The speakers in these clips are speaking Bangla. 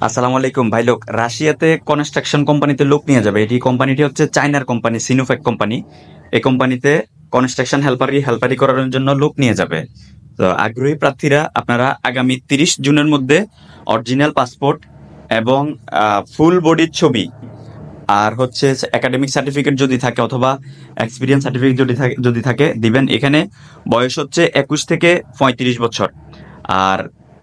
আসসালামু আলাইকুম ভাই। লোক রাশিয়াতে কনস্ট্রাকশন কোম্পানিতে লোক নিয়ে যাবে। এটি কোম্পানিটি হচ্ছে চায়নার কোম্পানি, সিনোফেক কোম্পানি। এই কোম্পানিতে কনস্ট্রাকশন হেল্পারি করার জন্য লোক নিয়ে যাবে। তো আগ্রহী প্রার্থীরা আপনারা আগামী 30 জুনের মধ্যে অরিজিনাল পাসপোর্ট এবং ফুল বডির ছবি আর হচ্ছে একাডেমিক সার্টিফিকেট যদি থাকে অথবা এক্সপিরিয়েন্স সার্টিফিকেট যদি থাকে দিবেন। এখানে বয়স হচ্ছে 21 থেকে 35 বছর। আর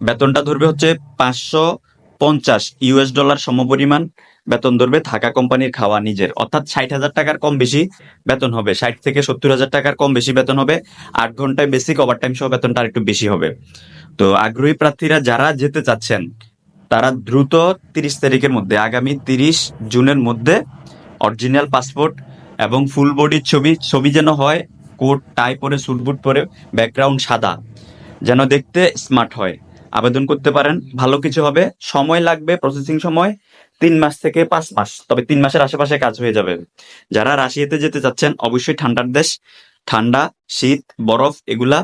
বেতনটা ধরবে হচ্ছে 550 US ডলার সমপরিমাণ বেতন ধরবে। থাকা কোম্পানির, খাওয়া নিজের, অর্থাৎ 60,000 টাকার কম বেশি বেতন হবে। 60 থেকে 70 হাজার টাকার কম বেশি বেতন হবে। 8 ঘন্টায় বেসিক ওভারটাইম সহ বেতনটা আর একটু বেশি হবে। তো আগ্রহী প্রার্থীরা যারা যেতে চাচ্ছেন তারা দ্রুত 30 তারিখের মধ্যে, আগামী 30 জুনের মধ্যে অরিজিনাল পাসপোর্ট এবং ফুল বডির ছবি যেন হয় কোট টাই পরে, স্যুট বুট পরে, ব্যাকগ্রাউন্ড সাদা, যেন দেখতে স্মার্ট হয়। আবেদন করতে পারেন, ভালো কিছু হবে। সময় লাগবে, প্রসেসিং সময় 3 মাস থেকে 5 মাস, তবে 3 মাসের আশেপাশে কাজ হয়ে যাবে। যারা রাশিয়াতে যেতে চাচ্ছেন অবশ্যই ঠান্ডার দেশ, ঠান্ডা, শীত, বরফ এগুলা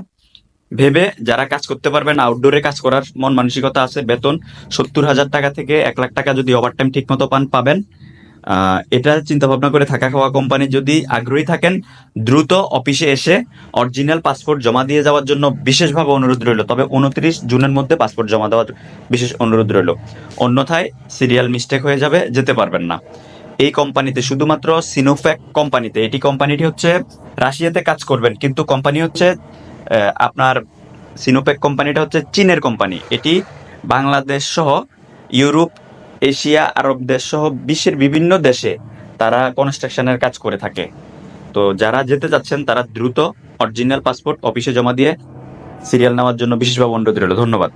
ভেবে যারা কাজ করতে পারবেন, আউটডোরে কাজ করার মন মানসিকতা আছে, বেতন 70,000 টাকা থেকে 1 লাখ টাকা যদি ওভারটাইম ঠিক মতো পাবেন। এটা চিন্তা ভাবনা করে থাকা খাওয়া কোম্পানি যদি আগ্রহী থাকেন, দ্রুত অফিসে এসে অরিজিনাল পাসপোর্ট জমা দিয়ে যাওয়ার জন্য বিশেষভাবে অনুরোধ রইল। তবে 29 জুনের মধ্যে পাসপোর্ট জমা দেওয়ার বিশেষ অনুরোধ রইল। অন্যথায় সিরিয়াল মিস্টেক হয়ে যাবে, যেতে পারবেন না। এই কোম্পানিতে, শুধুমাত্র সিনোফ্যাক কোম্পানিতে, কোম্পানিটি হচ্ছে রাশিয়াতে কাজ করবেন, কিন্তু কোম্পানি হচ্ছে আপনার সিনোপ্যাক কোম্পানিটা হচ্ছে চীনের কোম্পানি। এটি বাংলাদেশ সহ ইউরোপ, এশিয়া, আরব দেশ সহ বিশ্বের বিভিন্ন দেশে তারা কনস্ট্রাকশনের কাজ করে থাকে। তো যারা যেতে চাচ্ছেন তারা দ্রুত অরিজিনাল পাসপোর্ট অফিসে জমা দিয়ে সিরিয়াল নেওয়ার জন্য বিশেষভাবে অনুরোধ রইল। ধন্যবাদ।